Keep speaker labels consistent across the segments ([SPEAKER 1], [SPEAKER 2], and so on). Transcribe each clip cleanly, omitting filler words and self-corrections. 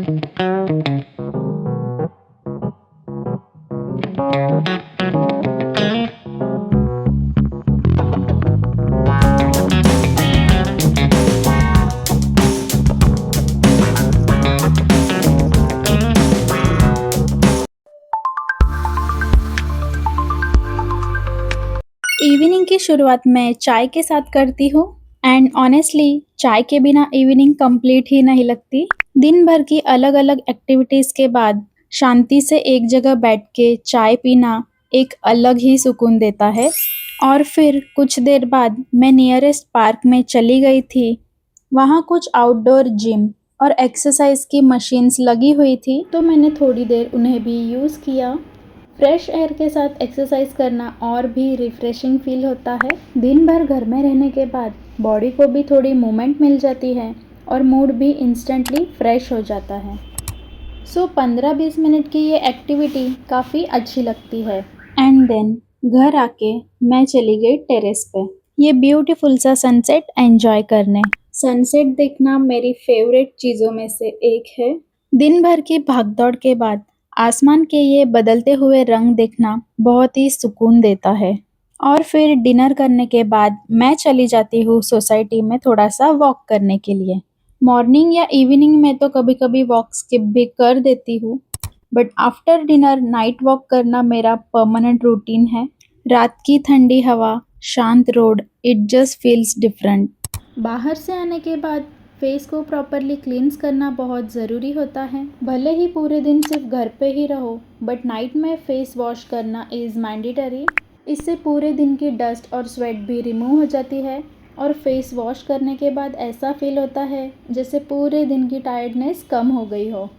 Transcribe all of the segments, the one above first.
[SPEAKER 1] Evening की शुरुआत मैं चाय के साथ करती हूँ एंड ऑनेस्टली चाय के बिना इवनिंग कंप्लीट ही नहीं लगती। दिन भर की अलग-अलग एक्टिविटीज के बाद शांति से एक जगह बैठ के चाय पीना एक अलग ही सुकून देता है। और फिर कुछ देर बाद मैं नियरेस्ट पार्क में चली गई थी। वहाँ कुछ आउटडोर जिम और एक्सरसाइज की मशीन्स लगी हुई थी, तो मैंने थोड़ी देर उन्हें भी यूज़ किया। फ्रेश एयर के साथ एक्सरसाइज करना और भी रिफ्रेशिंग फील होता है। दिन भर घर में रहने के बाद बॉडी को भी थोड़ी मूवमेंट मिल जाती है और मूड भी इंस्टेंटली फ्रेश हो जाता है। सो 15-20 मिनट की ये एक्टिविटी काफ़ी अच्छी लगती है। एंड देन घर आके मैं चली गई टेरेस पे ये ब्यूटीफुल सा सनसेट एंजॉय करने। सनसेट देखना मेरी फेवरेट चीज़ों में से एक है। दिन भर की भागदौड़ के बाद आसमान के ये बदलते हुए रंग देखना बहुत ही सुकून देता है। और फिर डिनर करने के बाद मैं चली जाती हूँ सोसाइटी में थोड़ा सा वॉक करने के लिए। मॉर्निंग या इवनिंग में तो कभी-कभी वॉक स्किप भी कर देती हूँ, but after dinner night walk करना मेरा परमानेंट रूटीन है। रात की ठंडी हवा, शांत road, it just feels different. बाहर से आने के बाद फेस को प्रॉपरली क्लींस करना बहुत ज़रूरी होता है। भले ही पूरे दिन सिर्फ घर पे ही रहो, बट नाइट में फेस वॉश करना इज़ मैंडेटरी। इससे पूरे दिन की डस्ट और स्वेट भी रिमूव हो जाती है और फेस वॉश करने के बाद ऐसा फील होता है जैसे पूरे दिन की टायर्डनेस कम हो गई हो।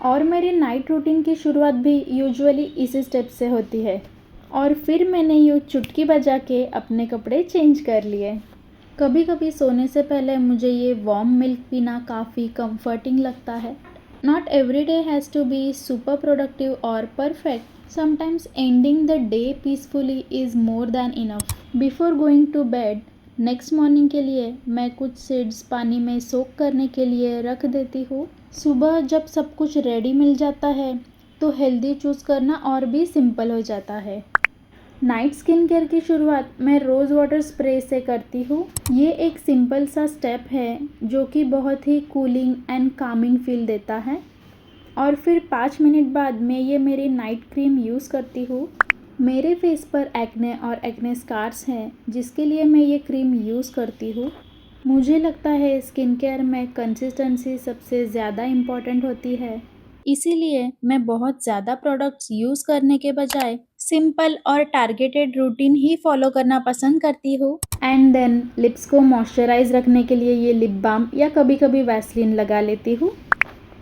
[SPEAKER 1] और मेरी नाइट रूटीन की शुरुआत भी यूजुअली इसी स्टेप से होती है। और फिर मैंने यूँ चुटकी बजा के अपने कपड़े चेंज कर लिए। कभी कभी सोने से पहले मुझे ये वार्म मिल्क पीना काफ़ी कंफर्टिंग लगता है। Not every day has to be super productive और perfect. Sometimes ending the day peacefully is more than enough. Before going to bed next morning के लिए मैं कुछ सीड्स पानी में सोक करने के लिए रख देती हूँ। सुबह जब सब कुछ रेडी मिल जाता है तो हेल्दी चूज़ करना और भी सिंपल हो जाता है। नाइट स्किन केयर की शुरुआत मैं रोज़ वाटर स्प्रे से करती हूँ। ये एक सिंपल सा स्टेप है जो कि बहुत ही कूलिंग एंड कामिंग फील देता है। और फिर 5 मिनट बाद मैं ये मेरी नाइट क्रीम यूज़ करती हूँ। मेरे फेस पर एक्ने और एक्ने स्कार्स हैं जिसके लिए मैं ये क्रीम यूज़ करती हूँ। मुझे लगता है स्किन केयर में कंसिस्टेंसी सबसे ज़्यादा इम्पॉर्टेंट होती है, इसीलिए मैं बहुत ज़्यादा प्रोडक्ट्स यूज़ करने के बजाय सिंपल और टारगेटेड रूटीन ही फॉलो करना पसंद करती हूँ। एंड देन लिप्स को मॉइस्चराइज रखने के लिए ये लिप बाम या कभी कभी वैसलीन लगा लेती हूँ।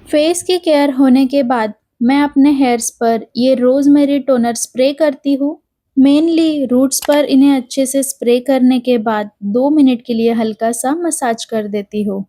[SPEAKER 1] फेस की केयर होने के बाद मैं अपने हेयर्स पर ये रोज़मेरी टोनर स्प्रे करती हूँ। मेनली रूट्स पर इन्हें अच्छे से स्प्रे करने के बाद 2 मिनट के लिए हल्का सा मसाज कर देती हूँ।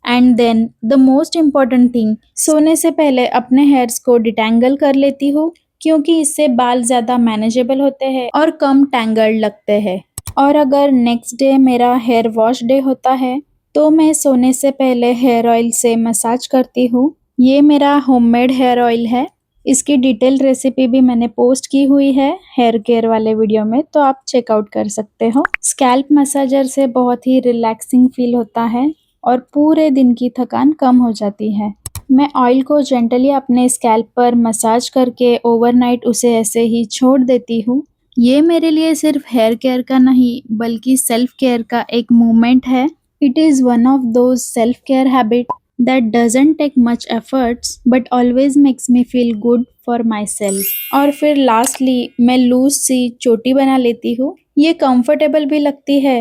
[SPEAKER 1] And then the most important thing, सोने से पहले अपने हेयर्स को डिटैंगल कर लेती हूँ क्योंकि इससे बाल ज़्यादा मैनेजेबल होते हैं और कम टैंगल्ड लगते हैं। और अगर नेक्स्ट डे मेरा हेयर वॉश डे होता है तो मैं सोने से पहले हेयर ऑयल से मसाज करती हूँ। ये मेरा होममेड हेयर ऑयल है। इसकी डिटेल रेसिपी भी मैंने पोस्ट की हुई है हेयर केयर वाले वीडियो में, तो आप चेकआउट कर सकते हो। स्कैल्प मसाजर से बहुत ही रिलैक्सिंग फील होता है और पूरे दिन की थकान कम हो जाती है। मैं ऑयल को जेंटली अपने स्कैल्प पर मसाज करके ओवरनाइट उसे ऐसे ही छोड़ देती हूँ। ये मेरे लिए सिर्फ हेयर केयर का नहीं बल्कि सेल्फ केयर का एक मूवमेंट है। It is one of those self care habit that doesn't take much efforts but always makes me feel good for myself. और फिर लास्टली मैं लूज सी चोटी बना लेती हूँ। ये कंफर्टेबल भी लगती है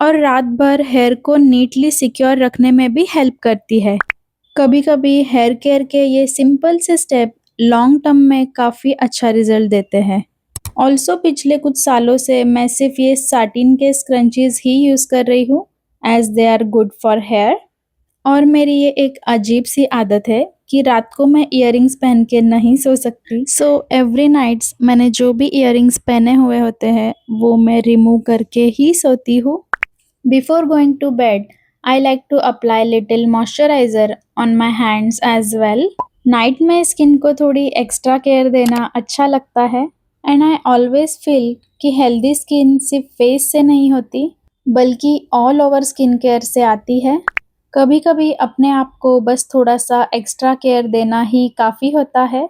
[SPEAKER 1] और रात भर हेयर को नीटली सिक्योर रखने में भी हेल्प करती है। कभी-कभी हेयर केयर के ये सिंपल से स्टेप लॉन्ग टर्म में काफ़ी अच्छा रिजल्ट देते हैं। ऑल्सो पिछले कुछ सालों से मैं सिर्फ ये साटिन के स्क्रंचीज ही यूज़ कर रही हूँ as they are good for hair. और मेरी ये एक अजीब सी आदत है कि रात को मैं इयररिंग्स पहन के नहीं सो सकती। सो एवरी नाइट्स मैंने जो भी इयररिंग्स पहने हुए होते हैं वो मैं रिमूव करके ही सोती हूँ। Before going to bed I like to apply little moisturizer on my hands as well. Night में स्किन को थोड़ी एक्स्ट्रा केयर देना अच्छा लगता है एंड आई ऑलवेज फील कि हेल्दी स्किन सिर्फ फेस से नहीं होती बल्कि ऑल ओवर स्किन केयर से आती है। कभी कभी अपने आप को बस थोड़ा सा एक्स्ट्रा केयर देना ही काफ़ी होता है।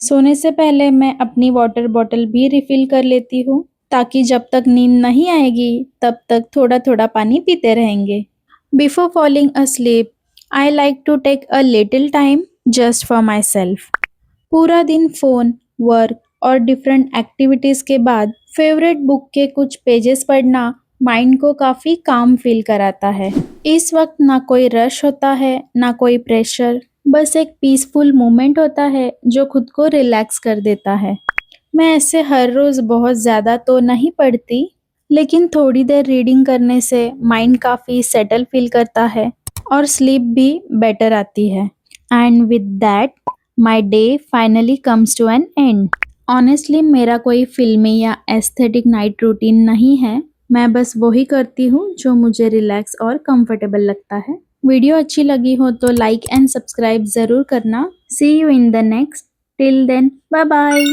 [SPEAKER 1] सोने से पहले मैं अपनी वाटर बॉटल भी रिफिल कर लेती हूँ ताकि जब तक नींद नहीं आएगी तब तक थोड़ा थोड़ा पानी पीते रहेंगे। Before falling asleep, I like to take a little time just for myself. पूरा दिन फ़ोन, वर्क और डिफरेंट एक्टिविटीज़ के बाद फेवरेट बुक के कुछ पेजेस पढ़ना माइंड को काफ़ी काम फील कराता है। इस वक्त ना कोई रश होता है, ना कोई प्रेशर, बस एक पीसफुल मोमेंट होता है जो खुद को रिलैक्स कर देता है। मैं ऐसे हर रोज़ बहुत ज़्यादा तो नहीं पढ़ती, लेकिन थोड़ी देर रीडिंग करने से माइंड काफ़ी सेटल फील करता है और स्लीप भी बेटर आती है। And with that my day finally comes to an end. Honestly मेरा कोई फ़िल्मी या एस्थेटिक नाइट रूटीन नहीं है, मैं बस वही करती हूँ जो मुझे रिलैक्स और कंफर्टेबल लगता है। वीडियो अच्छी लगी हो तो लाइक एंड सब्सक्राइब ज़रूर करना। See you in the next. Till then bye bye.